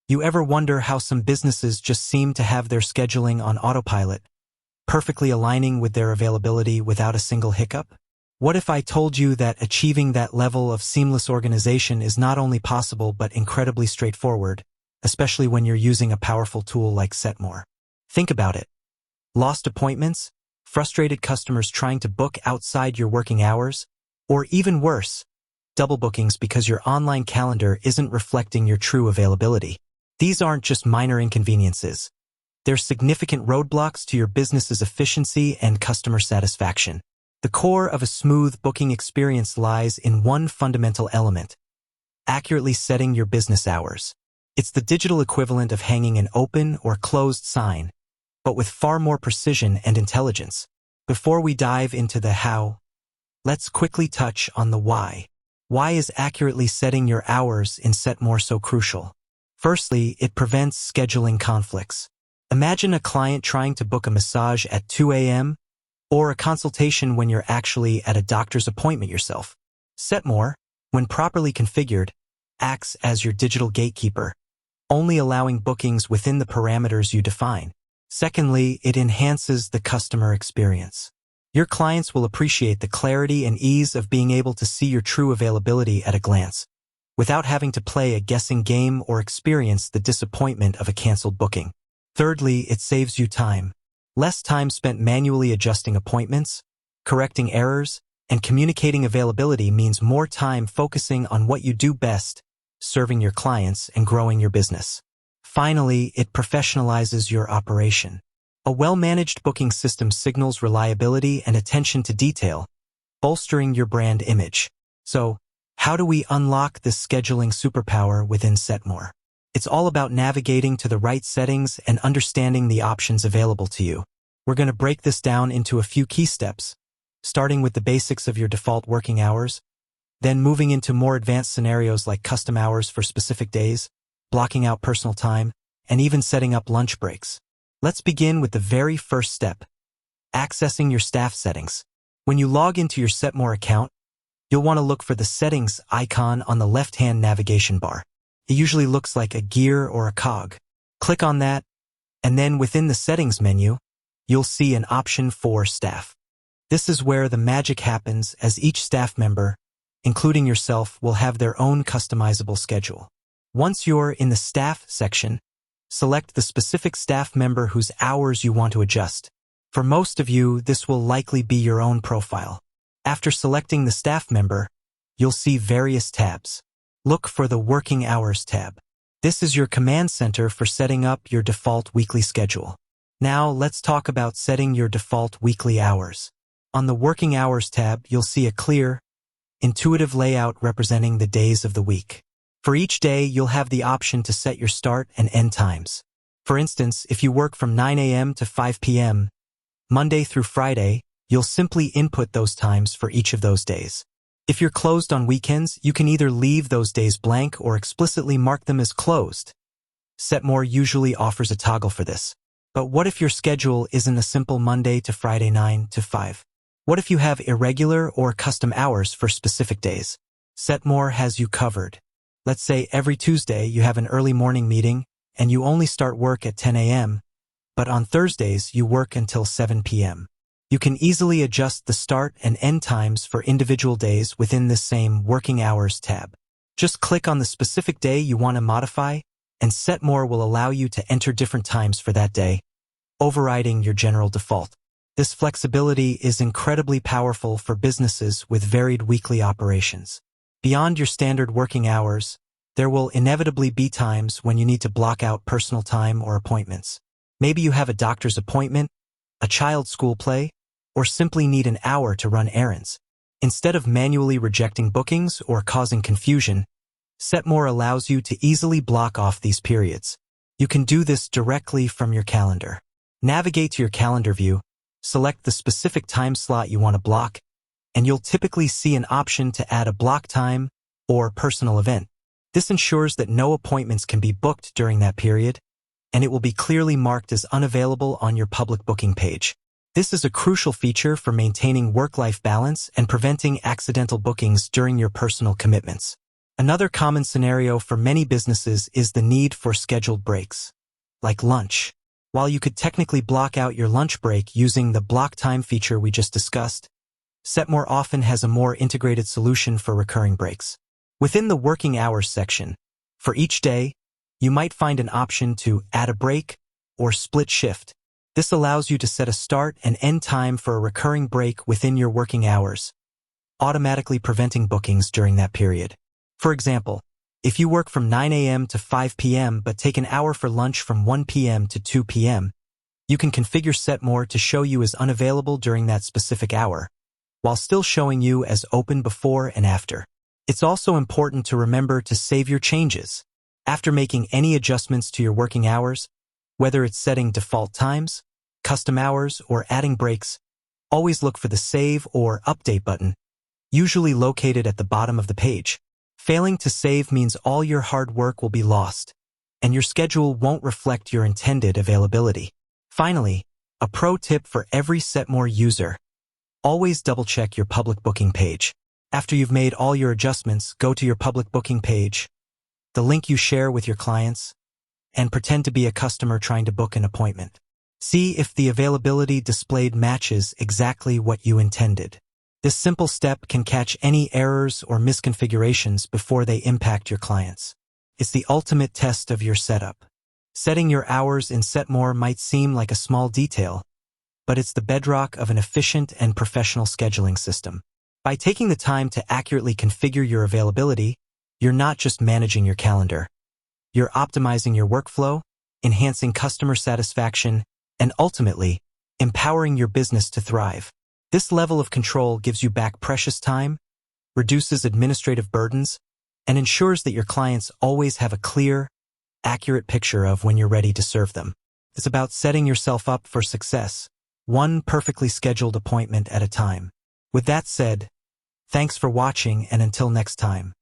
You ever wonder how some businesses just seem to have their scheduling on autopilot, perfectly aligning with their availability without a single hiccup? What if I told you that achieving that level of seamless organization is not only possible but incredibly straightforward, especially when you're using a powerful tool like Setmore? Think about it. Lost appointments, frustrated customers trying to book outside your working hours, or even worse, double bookings because your online calendar isn't reflecting your true availability. These aren't just minor inconveniences. They're significant roadblocks to your business's efficiency and customer satisfaction. The core of a smooth booking experience lies in one fundamental element: accurately setting your business hours. It's the digital equivalent of hanging an open or closed sign, but with far more precision and intelligence. Before we dive into the how, let's quickly touch on the why. Why is accurately setting your hours in Setmore so crucial? Firstly, it prevents scheduling conflicts. Imagine a client trying to book a massage at 2 a.m. or a consultation when you're actually at a doctor's appointment yourself. Setmore, when properly configured, acts as your digital gatekeeper, only allowing bookings within the parameters you define. Secondly, it enhances the customer experience. Your clients will appreciate the clarity and ease of being able to see your true availability at a glance, without having to play a guessing game or experience the disappointment of a canceled booking. Thirdly, it saves you time. Less time spent manually adjusting appointments, correcting errors, and communicating availability means more time focusing on what you do best, serving your clients and growing your business. Finally, it professionalizes your operation. A well-managed booking system signals reliability and attention to detail, bolstering your brand image. So, how do we unlock this scheduling superpower within Setmore? It's all about navigating to the right settings and understanding the options available to you. We're going to break this down into a few key steps, starting with the basics of your default working hours, then moving into more advanced scenarios like custom hours for specific days, blocking out personal time, and even setting up lunch breaks. Let's begin with the very first step: accessing your staff settings. When you log into your Setmore account, you'll want to look for the settings icon on the left-hand navigation bar. It usually looks like a gear or a cog. Click on that, and then within the settings menu, you'll see an option for staff. This is where the magic happens, as each staff member, including yourself, will have their own customizable schedule. Once you're in the staff section, select the specific staff member whose hours you want to adjust. For most of you, this will likely be your own profile. After selecting the staff member, you'll see various tabs. Look for the Working Hours tab. This is your command center for setting up your default weekly schedule. Now, let's talk about setting your default weekly hours. On the Working Hours tab, you'll see a clear, intuitive layout representing the days of the week. For each day, you'll have the option to set your start and end times. For instance, if you work from 9 a.m. to 5 p.m., Monday through Friday, you'll simply input those times for each of those days. If you're closed on weekends, you can either leave those days blank or explicitly mark them as closed. Setmore usually offers a toggle for this. But what if your schedule isn't a simple Monday to Friday 9 to 5? What if you have irregular or custom hours for specific days? Setmore has you covered. Let's say every Tuesday you have an early morning meeting and you only start work at 10 a.m., but on Thursdays you work until 7 p.m. You can easily adjust the start and end times for individual days within this same Working Hours tab. Just click on the specific day you want to modify, and Setmore will allow you to enter different times for that day, overriding your general default. This flexibility is incredibly powerful for businesses with varied weekly operations. Beyond your standard working hours, there will inevitably be times when you need to block out personal time or appointments. Maybe you have a doctor's appointment, a child's school play, or simply need an hour to run errands. Instead of manually rejecting bookings or causing confusion, Setmore allows you to easily block off these periods. You can do this directly from your calendar. Navigate to your calendar view, select the specific time slot you want to block, and you'll typically see an option to add a block time or personal event. This ensures that no appointments can be booked during that period, and it will be clearly marked as unavailable on your public booking page. This is a crucial feature for maintaining work-life balance and preventing accidental bookings during your personal commitments. Another common scenario for many businesses is the need for scheduled breaks, like lunch. While you could technically block out your lunch break using the block time feature we just discussed, Setmore often has a more integrated solution for recurring breaks. Within the working hours section, for each day, you might find an option to add a break or split shift. This allows you to set a start and end time for a recurring break within your working hours, automatically preventing bookings during that period. For example, if you work from 9 a.m. to 5 p.m. but take an hour for lunch from 1 p.m. to 2 p.m., you can configure Setmore to show you as unavailable during that specific hour, while still showing you as open before and after. It's also important to remember to save your changes. After making any adjustments to your working hours, whether it's setting default times, custom hours, or adding breaks, always look for the Save or Update button, usually located at the bottom of the page. Failing to save means all your hard work will be lost, and your schedule won't reflect your intended availability. Finally, a pro tip for every Setmore user: always double-check your public booking page. After you've made all your adjustments, go to your public booking page, the link you share with your clients, and pretend to be a customer trying to book an appointment. See if the availability displayed matches exactly what you intended. This simple step can catch any errors or misconfigurations before they impact your clients. It's the ultimate test of your setup. Setting your hours in Setmore might seem like a small detail, but it's the bedrock of an efficient and professional scheduling system. By taking the time to accurately configure your availability, you're not just managing your calendar. You're optimizing your workflow, enhancing customer satisfaction, and ultimately, empowering your business to thrive. This level of control gives you back precious time, reduces administrative burdens, and ensures that your clients always have a clear, accurate picture of when you're ready to serve them. It's about setting yourself up for success, one perfectly scheduled appointment at a time. With that said, thanks for watching, and until next time.